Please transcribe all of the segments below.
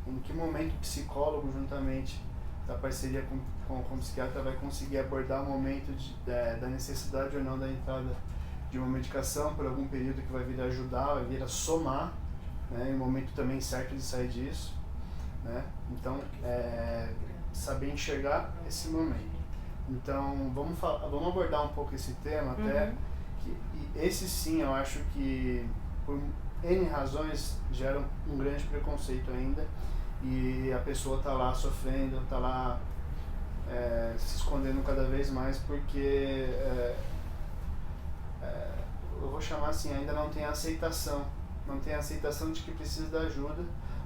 em que momento o psicólogo, juntamente da parceria com o psiquiatra, vai conseguir abordar o momento da necessidade ou não da entrada de uma medicação por algum período que vai vir a ajudar, vai vir a somar, né, e o momento também certo de sair disso, né? Então, saber enxergar esse momento. Então, vamos abordar um pouco esse tema, até que esse sim, eu acho que por N razões gera um grande preconceito ainda, e a pessoa está lá sofrendo, está lá se escondendo cada vez mais porque eu vou chamar assim, ainda não tem aceitação de que precisa da ajuda,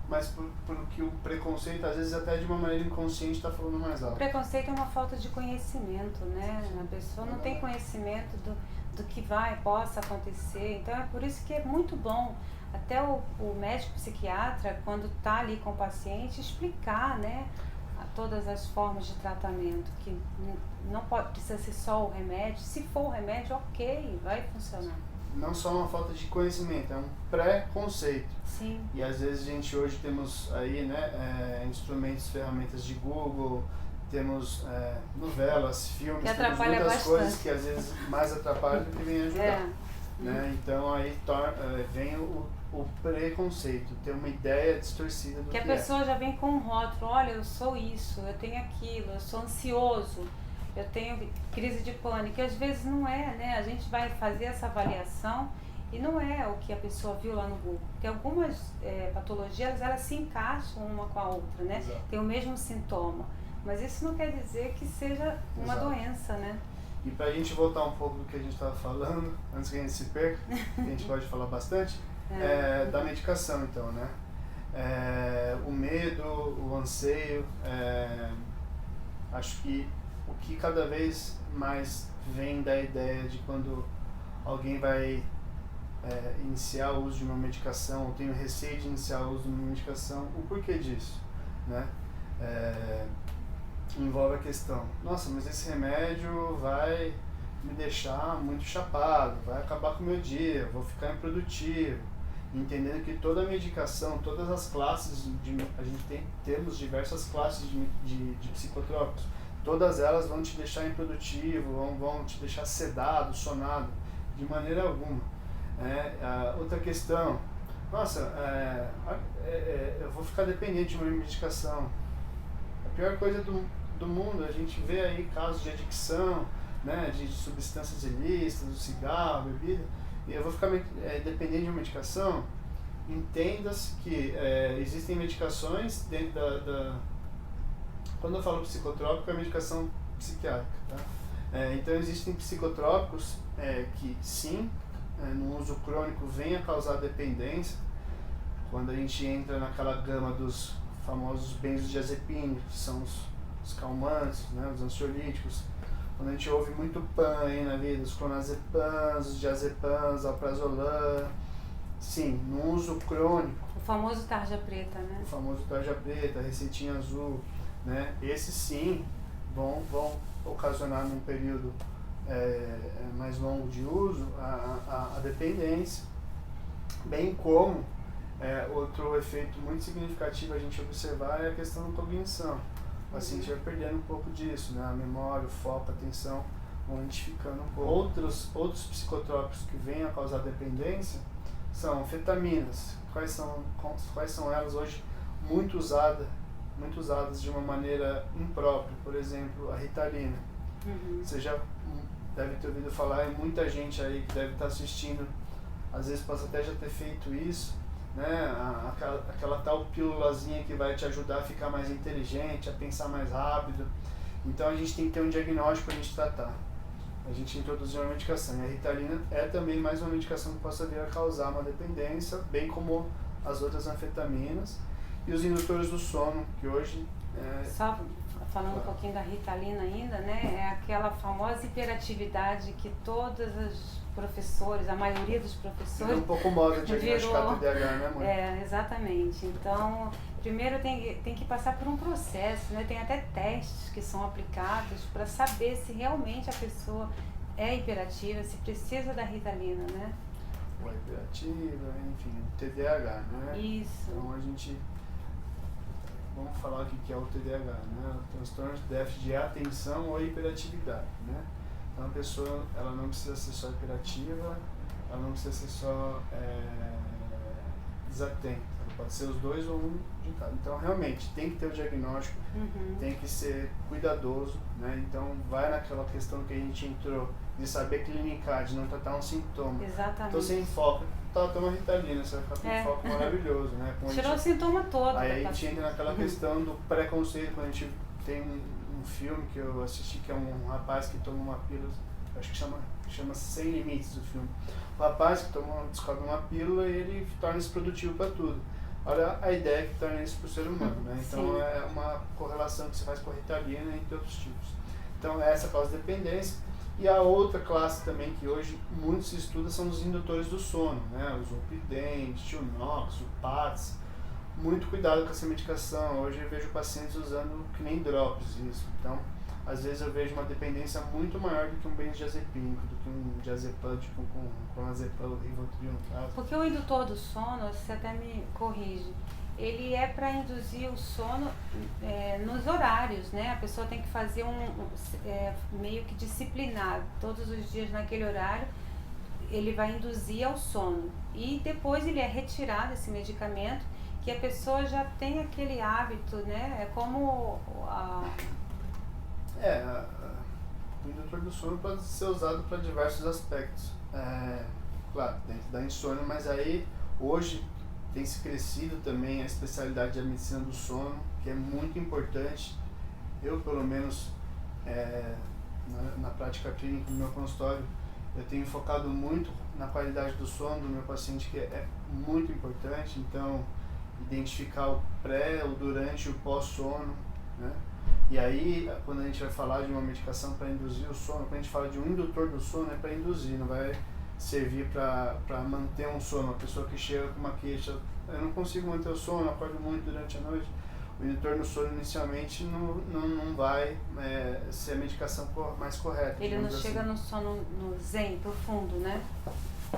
mas por que o preconceito, às vezes até de uma maneira inconsciente, está falando mais alto. O preconceito é uma falta de conhecimento, né? A pessoa não tem conhecimento do que possa acontecer, então é por isso que é muito bom até o médico psiquiatra, quando está ali com o paciente, explicar, né, todas as formas de tratamento, que não precisa ser só o remédio, se for o remédio, ok, vai funcionar. Não só uma falta de conhecimento, é um preconceito. Sim. E às vezes a gente hoje temos aí, né, instrumentos, ferramentas de Google, temos novelas, filmes, temos muitas bastante coisas que às vezes mais atrapalham do que vem ajudar. Né? Então aí vem o preconceito, ter uma ideia distorcida do que a pessoa já vem com um rótulo, olha, eu sou isso, eu tenho aquilo, eu sou ansioso, eu tenho crise de pânico, e às vezes não é, né? A gente vai fazer essa avaliação e não é o que a pessoa viu lá no Google, porque algumas patologias, elas se encaixam uma com a outra, né? Exato. Tem o mesmo sintoma, mas isso não quer dizer que seja uma doença, né? E pra gente voltar um pouco do que a gente estava falando, antes que a gente se perca, que a gente pode falar bastante, da medicação então, né? O medo, o anseio, acho que o que cada vez mais vem da ideia de quando alguém vai iniciar o uso de uma medicação, ou tem o receio de iniciar o uso de uma medicação, o porquê disso, né? Envolve a questão, nossa, mas esse remédio vai me deixar muito chapado, vai acabar com o meu dia, vou ficar improdutivo, entendendo que toda medicação, todas as classes, a gente temos diversas classes de psicotrópicos, todas elas vão te deixar improdutivo, vão te deixar sedado, sonado, de maneira alguma. Outra questão, nossa, eu vou ficar dependente de uma medicação. A pior coisa do mundo, a gente vê aí casos de adicção, né, de substâncias ilícitas, do cigarro, bebida, e eu vou ficar dependente de uma medicação. Entenda-se que existem medicações dentro quando eu falo psicotrópico, é medicação psiquiátrica, tá? Então existem psicotrópicos que sim, no uso crônico vem a causar dependência, quando a gente entra naquela gama dos famosos benzodiazepínicos, que são os calmantes, né, os ansiolíticos. Quando a gente ouve muito PAN aí na vida, os clonazepams, os diazepams, alprazolam, sim, no uso crônico. O famoso tarja preta, né? O famoso tarja preta, receitinha azul, né? Esses sim vão ocasionar num período mais longo de uso a dependência, bem como outro efeito muito significativo a gente observar é a questão da cognição. O paciente vai perdendo um pouco disso, né? A memória, o foco, a atenção vão identificando um pouco. Outros psicotrópicos que vêm a causar dependência são anfetaminas. Quais são elas hoje muito usadas de uma maneira imprópria? Por exemplo, a Ritalina. Você já deve ter ouvido falar, e muita gente aí que deve estar assistindo, às vezes possa até já ter feito isso, né? Aquela tal pílulazinha que vai te ajudar a ficar mais inteligente, a pensar mais rápido. Então a gente tem que ter um diagnóstico para a gente tratar. A gente introduziu uma medicação, e a Ritalina é também mais uma medicação que possa vir a causar uma dependência, bem como as outras anfetaminas e os indutores do sono, que hoje... Só falando um pouquinho da Ritalina ainda, né? É aquela famosa hiperatividade que todos os professores, a maioria dos professores... É um pouco moda de diagnosticar TDAH, né, mãe? Exatamente. Então, primeiro tem que passar por um processo, né? Tem até testes que são aplicados para saber se realmente a pessoa é hiperativa, se precisa da Ritalina, né? Ou hiperativa, enfim, TDAH, né? Isso. Então a gente vamos falar o que é o TDAH, né? O transtorno de déficit de atenção ou hiperatividade, né? Então a pessoa, ela não precisa ser só hiperativa, ela não precisa ser só desatenta, ela pode ser os dois ou um de cada. Então realmente tem que ter o diagnóstico, tem que ser cuidadoso, né? Então vai naquela questão que a gente entrou de saber clinicar, de não tratar um sintoma. Exatamente. Então sem foco, toma Ritalina, você vai ficar com um foco maravilhoso, né? Tirou o sintoma todo. Aí a gente entra naquela questão do preconceito, quando a gente tem um filme que eu assisti, que é um rapaz que toma uma pílula, acho que chama Sem Limites o filme. O rapaz que descobre uma pílula e ele torna-se produtivo para tudo. Olha a ideia que torna isso para o ser humano, né? Então Sim. é uma correlação que se faz com a Ritalina entre outros tipos. Então essa causa de dependência. E a outra classe também que hoje muito se estuda são os indutores do sono, né? O Zolpidem, Stilnox, o PATS. Muito cuidado com essa medicação. Hoje eu vejo pacientes usando que nem drops isso. Então, às vezes eu vejo uma dependência muito maior do que um benzodiazepínico, do que um diazepam, tipo com clonazepam, Rivotril no caso. Porque o indutor do sono, você até me corrige, ele é para induzir o sono nos horários, né? A pessoa tem que fazer meio que disciplinado, todos os dias naquele horário, ele vai induzir ao sono. E depois ele é retirado, esse medicamento, que a pessoa já tem aquele hábito, né? É como o indutor do sono pode ser usado para diversos aspectos. Claro, dentro da insônia, mas aí hoje tem se crescido também a especialidade da medicina do sono, que é muito importante. Eu, pelo menos, na prática clínica do meu consultório, eu tenho focado muito na qualidade do sono do meu paciente, que é muito importante. Então, identificar o pré, o durante e o pós-sono, né? E aí, quando a gente vai falar de uma medicação para induzir o sono, quando a gente fala de um indutor do sono, é para induzir, não vai servir para manter um sono. Uma pessoa que chega com uma queixa, eu não consigo manter o sono, acordo muito durante a noite. O indutor do sono inicialmente não vai ser a medicação mais correta. Ele não chega no sono no zen profundo, né?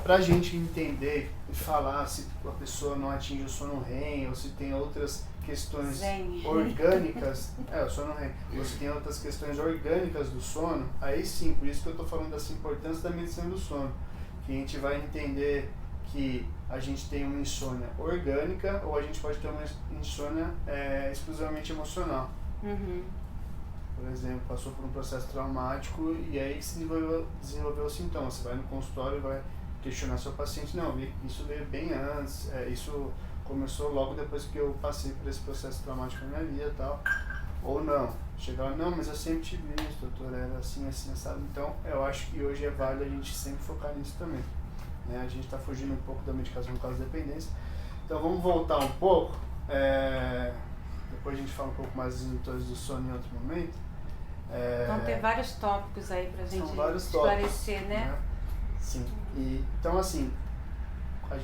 Para a gente entender e falar se a pessoa não atinge o sono REM ou se tem outras questões orgânicas, o sono REM, ou se tem outras questões orgânicas do sono, aí sim, por isso que eu estou falando dessa importância da medicina do sono, que a gente vai entender que a gente tem uma insônia orgânica ou a gente pode ter uma insônia exclusivamente emocional. Por exemplo, passou por um processo traumático e aí se desenvolveu os sintomas. Você vai no consultório e vai questionar seu paciente, não, isso veio bem antes, isso começou logo depois que eu passei por esse processo traumático na minha vida e tal, ou não, chegar lá, não, mas eu sempre tive isso, doutor, era assim, sabe? Então, eu acho que hoje é válido a gente sempre focar nisso também, né? A gente está fugindo um pouco da medicação por causa da dependência, então vamos voltar um pouco, depois a gente fala um pouco mais dos indutores do sono em outro momento. Vão ter vários tópicos aí pra gente tópicos, esclarecer, né? Sim. Então, assim,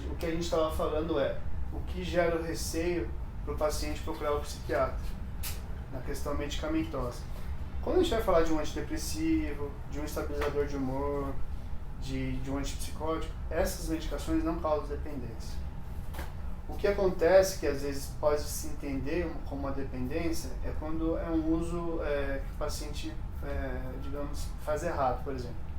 o que a gente estava falando o que gera o receio para o paciente procurar o psiquiatra na questão medicamentosa. Quando a gente vai falar de um antidepressivo, de um estabilizador de humor, de um antipsicótico, essas medicações não causam dependência. O que acontece, que às vezes pode se entender como uma dependência, é quando é um uso que o paciente, digamos, faz errado, por exemplo.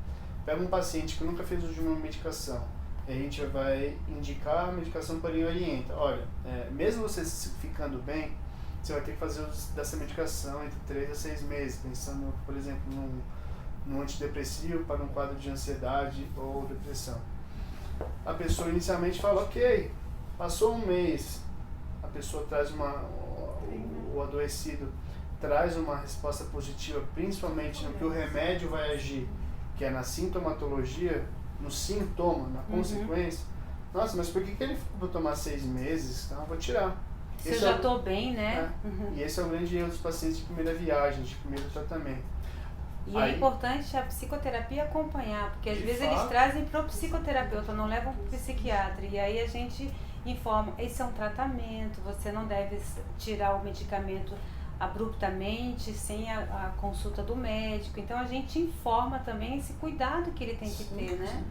Pega um paciente que nunca fez uso de uma medicação, e a gente vai indicar a medicação, porém orienta. Olha, mesmo você ficando bem, você vai ter que fazer uso dessa medicação entre 3 a 6 meses, pensando, por exemplo, num antidepressivo para um quadro de ansiedade ou depressão. A pessoa inicialmente fala, ok, passou um mês, a pessoa traz o adoecido traz uma resposta positiva, principalmente no que o remédio vai agir, que é na sintomatologia, no sintoma, na consequência. Nossa, mas por que ele vou tomar 6 meses? Então eu vou tirar. Se eu já estou bem, né? E esse é o grande erro dos pacientes de primeira viagem, de primeiro tratamento. E é importante a psicoterapia acompanhar, porque às vezes eles trazem para o psicoterapeuta, não levam para o psiquiatra. E aí a gente informa, esse é um tratamento, você não deve tirar o medicamento abruptamente, sem a consulta do médico. Então a gente informa também esse cuidado que ele tem que ter, né?